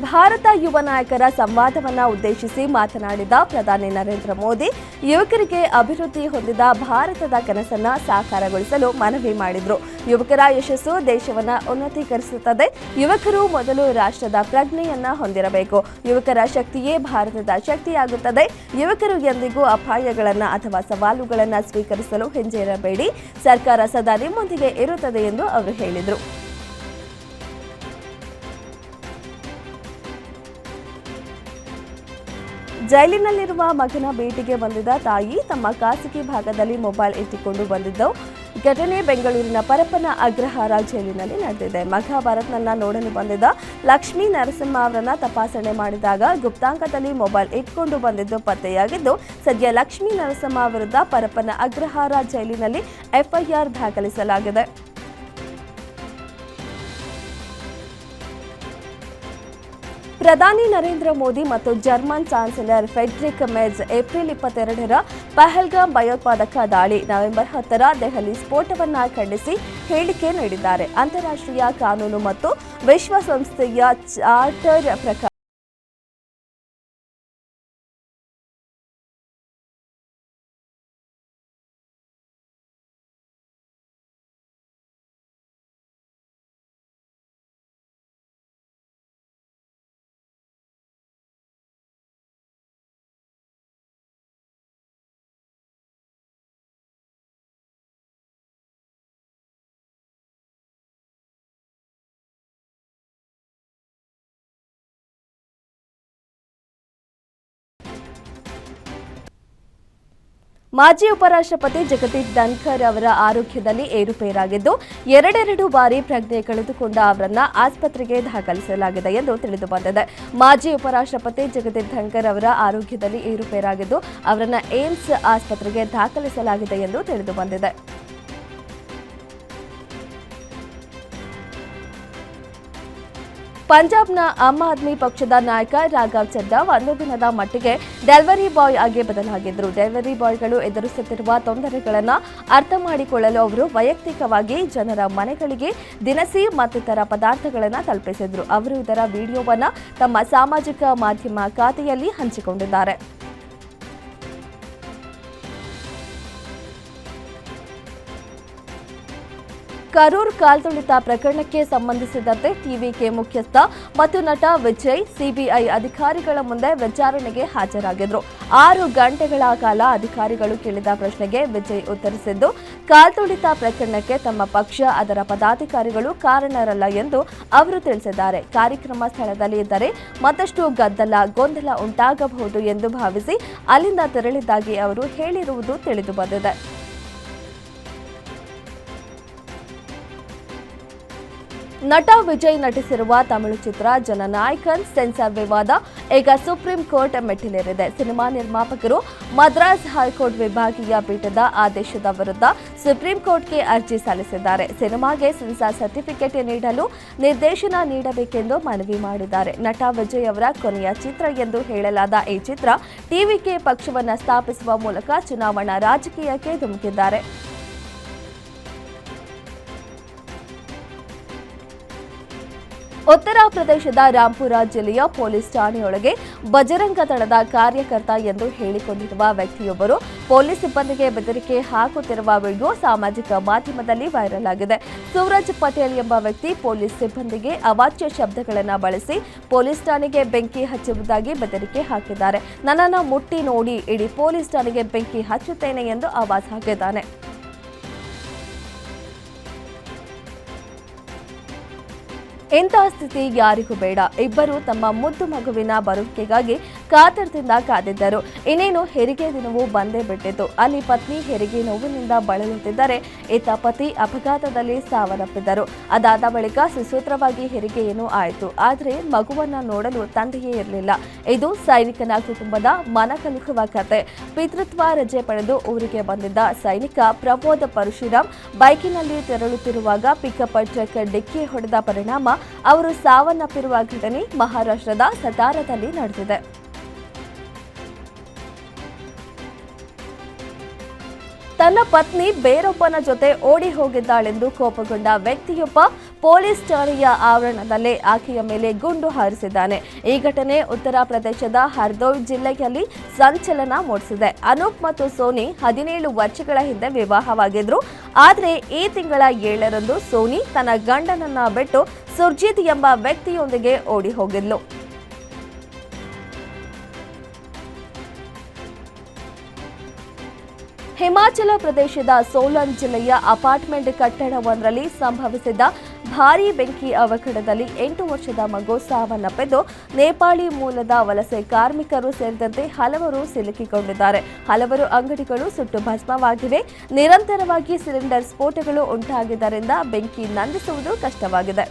ಭಾರತ ಯುವ ನಾಯಕರ ಸಂವಾದವನ್ನು ಉದ್ದೇಶಿಸಿ ಮಾತನಾಡಿದ ಪ್ರಧಾನಿ ನರೇಂದ್ರ ಮೋದಿ ಯುವಕರಿಗೆ ಅಭಿವೃದ್ಧಿ ಹೊಂದಿದ ಭಾರತದ ಕನಸನ್ನು ಸಾಕಾರಗೊಳಿಸಲು ಮನವಿ ಮಾಡಿದರು. ಯುವಕರ ಯಶಸ್ಸು ದೇಶವನ್ನು ಉನ್ನತೀಕರಿಸುತ್ತದೆ. ಯುವಕರು ಮೊದಲು ರಾಷ್ಟ್ರದ ಪ್ರಜ್ಞೆಯನ್ನ ಹೊಂದಿರಬೇಕು. ಯುವಕರ ಶಕ್ತಿಯೇ ಭಾರತದ ಶಕ್ತಿಯಾಗುತ್ತದೆ. ಯುವಕರು ಎಂದಿಗೂ ಅಪಾಯಗಳನ್ನು ಅಥವಾ ಸವಾಲುಗಳನ್ನು ಸ್ವೀಕರಿಸಲು ಹಿಂಜರಿಯಬೇಡಿ. ಸರ್ಕಾರ ಸದಾ ನಿಮ್ಮೊಂದಿಗೆ ಇರುತ್ತದೆ ಎಂದು ಅವರು ಹೇಳಿದರು. ಜೈಲಿನಲ್ಲಿರುವ ಮಗನ ಭೇಟಿಗೆ ಬಂದಿದ್ದ ತಾಯಿ ತಮ್ಮ ಖಾಸಗಿ ಭಾಗದಲ್ಲಿ ಮೊಬೈಲ್ ಇಟ್ಟುಕೊಂಡು ಬಂದಿದ್ದು ಘಟನೆ ಬೆಂಗಳೂರಿನ ಪರಪ್ಪನ ಅಗ್ರಹಾರ ಜೈಲಿನಲ್ಲಿ ನಡೆದಿದೆ. ಮಗ ಭರತ್ನನ್ನ ನೋಡಲು ಬಂದಿದ್ದ ಲಕ್ಷ್ಮೀ ನರಸಿಂಹ ಅವರನ್ನ ತಪಾಸಣೆ ಮಾಡಿದಾಗ ಗುಪ್ತಾಂಗದಲ್ಲಿ ಮೊಬೈಲ್ ಇಟ್ಕೊಂಡು ಬಂದಿದ್ದು ಪತ್ತೆಯಾಗಿದ್ದು, ಸದ್ಯ ಲಕ್ಷ್ಮೀ ನರಸಿಂಹ ವಿರುದ್ಧ ಪರಪ್ಪನ ಅಗ್ರಹಾರ ಜೈಲಿನಲ್ಲಿ ಎಫ್ಐಆರ್ ದಾಖಲಿಸಲಾಗಿದೆ. ಪ್ರಧಾನಿ ನರೇಂದ್ರ ಮೋದಿ ಮತ್ತು German chancellor Friedrich Merz April 22ರ ಪಹಲ್ಗಾಮ್ ಭಯೋತ್ಪಾದಕ ದಾಳಿ, ನವೆಂಬರ್ 10ರ ದೆಹಲಿ ಸ್ಫೋಟವನ್ನು ಖಂಡಿಸಿ ಹೇಳಿಕೆ ನೀಡಿದ್ದಾರೆ. ಅಂತಾರಾಷ್ಟ್ರೀಯ ಕಾನೂನು ಮತ್ತು ವಿಶ್ವಸಂಸ್ಥೆಯ ಚಾರ್ಟರ್ ಪ್ರಕಾರ ಮಾಜಿ ಉಪರಾಷ್ಟ್ರಪತಿ ಜಗದೀಪ್ ಧನ್ಕರ್ ಅವರ ಆರೋಗ್ಯದಲ್ಲಿ ಏರುಪೇರಾಗಿದ್ದು, ಎರಡೆರಡು ಬಾರಿ ಪ್ರಜ್ಞೆ ಕಳೆದುಕೊಂಡ ಅವರನ್ನ ಆಸ್ಪತ್ರೆಗೆ ದಾಖಲಿಸಲಾಗಿದೆ ಎಂದು ತಿಳಿದುಬಂದಿದೆ. ಮಾಜಿ ಉಪರಾಷ್ಟ್ರಪತಿ ಜಗದೀಪ್ ಧನ್ಕರ್ ಅವರ ಆರೋಗ್ಯದಲ್ಲಿ ಏರುಪೇರಾಗಿದ್ದು, ಅವರನ್ನ ಏಮ್ಸ್ ಆಸ್ಪತ್ರೆಗೆ ದಾಖಲಿಸಲಾಗಿದೆ ಎಂದು ತಿಳಿದುಬಂದಿದೆ. ಪಂಜಾಬ್ನ ಆಮ್ ಆದ್ಮಿ ಪಕ್ಷದ ನಾಯಕ ರಾಘವ್ ಚಡ್ಡಾ ಒಂದು ದಿನದ ಮಟ್ಟಿಗೆ ಡೆಲಿವರಿ ಬಾಯ್ ಆಗಿ ಬದಲಾಗಿದ್ದರು. ಡೆಲಿವರಿ ಬಾಯ್ಗಳು ಎದುರಿಸುತ್ತಿರುವ ತೊಂದರೆಗಳನ್ನು ಅರ್ಥ ಮಾಡಿಕೊಳ್ಳಲು ಅವರು ವೈಯಕ್ತಿಕವಾಗಿ ಜನರ ಮನೆಗಳಿಗೆ ದಿನಸಿ ಮತ್ತಿತರ ಪದಾರ್ಥಗಳನ್ನು ತಲುಪಿಸಿದರು. ಅವರು ಇದರ ವಿಡಿಯೋವನ್ನು ತಮ್ಮ ಸಾಮಾಜಿಕ ಮಾಧ್ಯಮ ಖಾತೆಯಲ್ಲಿ ಹಂಚಿಕೊಂಡಿದ್ದಾರೆ. ಕರೂರ್ ಕಾಲ್ತುಳಿತ ಪ್ರಕರಣಕ್ಕೆ ಸಂಬಂಧಿಸಿದಂತೆ ಟಿವಿಕೆ ಮುಖ್ಯಸ್ಥ ಮತ್ತು ನಟ ವಿಜಯ್ ಸಿಬಿಐ ಅಧಿಕಾರಿಗಳ ಮುಂದೆ ವಿಚಾರಣೆಗೆ ಹಾಜರಾಗಿದ್ದರು. 6 ಗಂಟೆಗಳ ಕಾಲ ಅಧಿಕಾರಿಗಳು ಕೇಳಿದ ಪ್ರಶ್ನೆಗೆ ವಿಜಯ್ ಉತ್ತರಿಸಿದ್ದು, ಕಾಲ್ತುಳಿತ ಪ್ರಕರಣಕ್ಕೆ ತಮ್ಮ ಪಕ್ಷ, ಅದರ ಪದಾಧಿಕಾರಿಗಳು ಕಾರಣರಲ್ಲ ಎಂದು ಅವರು ತಿಳಿಸಿದ್ದಾರೆ. ಕಾರ್ಯಕ್ರಮ ಸ್ಥಳದಲ್ಲಿ ಇದ್ದರೆ ಮತ್ತಷ್ಟು ಗೊಂದಲ ಉಂಟಾಗಬಹುದು ಎಂದು ಭಾವಿಸಿ ಅಲ್ಲಿಂದ ತೆರಳಿದ್ದಾಗಿ ಅವರು ಹೇಳಿರುವುದು ತಿಳಿದುಬಂದಿದೆ. ನಟ ವಿಜಯ್ ನಟಿಸಿರುವ ತಮಿಳು ಚಿತ್ರ ಜನನಾಯಕನ್ ಸೆನ್ಸಾರ್ ವಿವಾದ ಈಗ ಸುಪ್ರೀಂ ಕೋರ್ಟ್ ಮೆಟ್ಟಿಲೇರಿದೆ. ಸಿನಿಮಾ ನಿರ್ಮಾಪಕರು ಮದ್ರಾಸ್ ಹೈಕೋರ್ಟ್ ವಿಭಾಗೀಯ ಪೀಠದ ಆದೇಶದ ವಿರುದ್ಧ ಸುಪ್ರೀಂ ಕೋರ್ಟ್ಗೆ ಅರ್ಜಿ ಸಲ್ಲಿಸಿದ್ದಾರೆ. ಸಿನಿಮಾಗೆ ಸೆನ್ಸಾರ್ ಸರ್ಟಿಫಿಕೇಟ್ ನೀಡಲು ನಿರ್ದೇಶನ ನೀಡಬೇಕೆಂದು ಮನವಿ ಮಾಡಿದ್ದಾರೆ. ನಟ ವಿಜಯ್ ಅವರ ಕೊನೆಯ ಚಿತ್ರ ಎಂದು ಹೇಳಲಾದ ಈ ಚಿತ್ರ ಟಿವಿಕೆ ಪಕ್ಷವನ್ನು ಸ್ಥಾಪಿಸುವ ಮೂಲಕ ಚುನಾವಣಾ ರಾಜಕೀಯಕ್ಕೆ ಧುಮುಕಿದ್ದಾರೆ. ಉತ್ತರ ಪ್ರದೇಶದ ರಾಂಪುರ ಜಿಲ್ಲೆಯ ಪೊಲೀಸ್ ಠಾಣೆಯೊಳಗೆ ಬಜರಂಗ ದಳದ ಕಾರ್ಯಕರ್ತ ಎಂದು ಹೇಳಿಕೊಂಡಿರುವ ವ್ಯಕ್ತಿಯೊಬ್ಬರು ಪೊಲೀಸ್ ಸಿಬ್ಬಂದಿಗೆ ಬೆದರಿಕೆ ಹಾಕುತ್ತಿರುವ ವಿಡಿಯೋ ಸಾಮಾಜಿಕ ಮಾಧ್ಯಮದಲ್ಲಿ ವೈರಲ್ ಆಗಿದೆ. ಸೂರಜ್ ಪಟೇಲ್ ಎಂಬ ವ್ಯಕ್ತಿ ಪೊಲೀಸ್ ಸಿಬ್ಬಂದಿಗೆ ಅವಾಚ್ಯ ಶಬ್ದಗಳನ್ನು ಬಳಸಿ ಪೊಲೀಸ್ ಠಾಣೆಗೆ ಬೆಂಕಿ ಹಚ್ಚುವುದಾಗಿ ಬೆದರಿಕೆ ಹಾಕಿದ್ದಾರೆ. ನನ್ನನ್ನು ಮುಟ್ಟಿ ನೋಡಿ, ಇಡೀ ಪೊಲೀಸ್ ಠಾಣೆಗೆ ಬೆಂಕಿ ಹಚ್ಚುತ್ತೇನೆ ಎಂದು ಆವಾಜ್ ಹಾಕಿದ್ದಾನೆ. ಇಂತಹ ಸ್ಥಿತಿ ಯಾರಿಗೂ ಬೇಡ. ಇಬ್ಬರು ತಮ್ಮ ಮುದ್ದು ಮಗುವಿನ ಬರುವಿಕೆಗಾಗಿ ಕಾತರದಿಂದ ಕಾದಿದ್ದರು. ಇನ್ನೇನು ಹೆರಿಗೆ ದಿನವೂ ಬಂದೇ ಬಿಟ್ಟಿತು. ಅಲ್ಲಿ ಪತ್ನಿ ಹೆರಿಗೆ ನೋವಿನಿಂದ ಬಳಲುತ್ತಿದ್ದರೆ ಈತ ಪತಿ ಅಪಘಾತದಲ್ಲಿ ಸಾವನ್ನಪ್ಪಿದ್ದರು. ಅದಾದ ಬಳಿಕ ಸುಸೂತ್ರವಾಗಿ ಹೆರಿಗೆಯೇನೂ ಆಯಿತು. ಆದರೆ ಮಗುವನ್ನ ನೋಡಲು ತಂದೆಯೇ ಇರಲಿಲ್ಲ. ಇದು ಸೈನಿಕನ ಕುಟುಂಬದ ಮನಕಲುಕುವ ಕತೆ. ಪಿತೃತ್ವ ರಜೆ ಪಡೆದು ಊರಿಗೆ ಬಂದಿದ್ದ ಸೈನಿಕ ಪ್ರಬೋಧ ಪರಶುರಾಮ್ ಬೈಕಿನಲ್ಲಿ ತೆರಳುತ್ತಿರುವಾಗ ಪಿಕಪ್ ಟ್ರಕ್ ಡಿಕ್ಕಿ ಹೊಡೆದ ಪರಿಣಾಮ ಅವರು ಸಾವನ್ನಪ್ಪಿರುವ ಘಟನೆ ಮಹಾರಾಷ್ಟ್ರದ ಸತಾರಾದಲ್ಲಿ ನಡೆದಿದೆ. ತನ್ನ ಪತ್ನಿ ಬೇರೊಬ್ಬನ ಜೊತೆ ಓಡಿ ಹೋಗಿದ್ದಾಳೆಂದು ಕೋಪಗೊಂಡ ವ್ಯಕ್ತಿಯೊಬ್ಬ ಪೊಲೀಸ್ ಠಾಣೆಯ ಆವರಣದಲ್ಲೇ ಆಕೆಯ ಮೇಲೆ ಗುಂಡು ಹಾರಿಸಿದ್ದಾನೆ. ಈ ಘಟನೆ ಉತ್ತರ ಪ್ರದೇಶದ ಹರ್ದೋಯ್ ಜಿಲ್ಲೆಯಲ್ಲಿ ಸಂಚಲನ ಮೂಡಿಸಿದೆ. ಅನೂಪ್ ಮತ್ತು ಸೋನಿ 17 ವರ್ಷಗಳ ಹಿಂದೆ ವಿವಾಹವಾಗಿದ್ರು. ಆದರೆ ಈ ತಿಂಗಳ 7ರಂದು ಸೋನಿ ತನ್ನ ಗಂಡನನ್ನ ಬಿಟ್ಟು ಸುರ್ಜಿತ್ ಎಂಬ ವ್ಯಕ್ತಿಯೊಂದಿಗೆ ಓಡಿ ಹೋಗಿದ್ಲು. ಹಿಮಾಚಲ ಪ್ರದೇಶದ ಸೋಲನ್ ಜಿಲ್ಲೆಯ ಅಪಾರ್ಟ್ಮೆಂಟ್ ಕಟ್ಟಡವೊಂದರಲ್ಲಿ ಸಂಭವಿಸಿದ ಭಾರೀ ಬೆಂಕಿ ಅವಘಡದಲ್ಲಿ 8 ವರ್ಷದ ಮಗು ಸಾವನ್ನಪ್ಪಿದ್ದು, ನೇಪಾಳಿ ಮೂಲದ ವಲಸೆ ಕಾರ್ಮಿಕರು ಸೇರಿದಂತೆ ಹಲವರು ಸಿಲುಕಿಕೊಂಡಿದ್ದಾರೆ. ಹಲವರು ಅಂಗಡಿಗಳು ಸುಟ್ಟು ಭಸ್ಮವಾಗಿವೆ. ನಿರಂತರವಾಗಿ ಸಿಲಿಂಡರ್ ಸ್ಫೋಟಗಳು ಉಂಟಾಗಿದ್ದರಿಂದ ಬೆಂಕಿ ನಂದಿಸುವುದು ಕಷ್ಟವಾಗಿದೆ.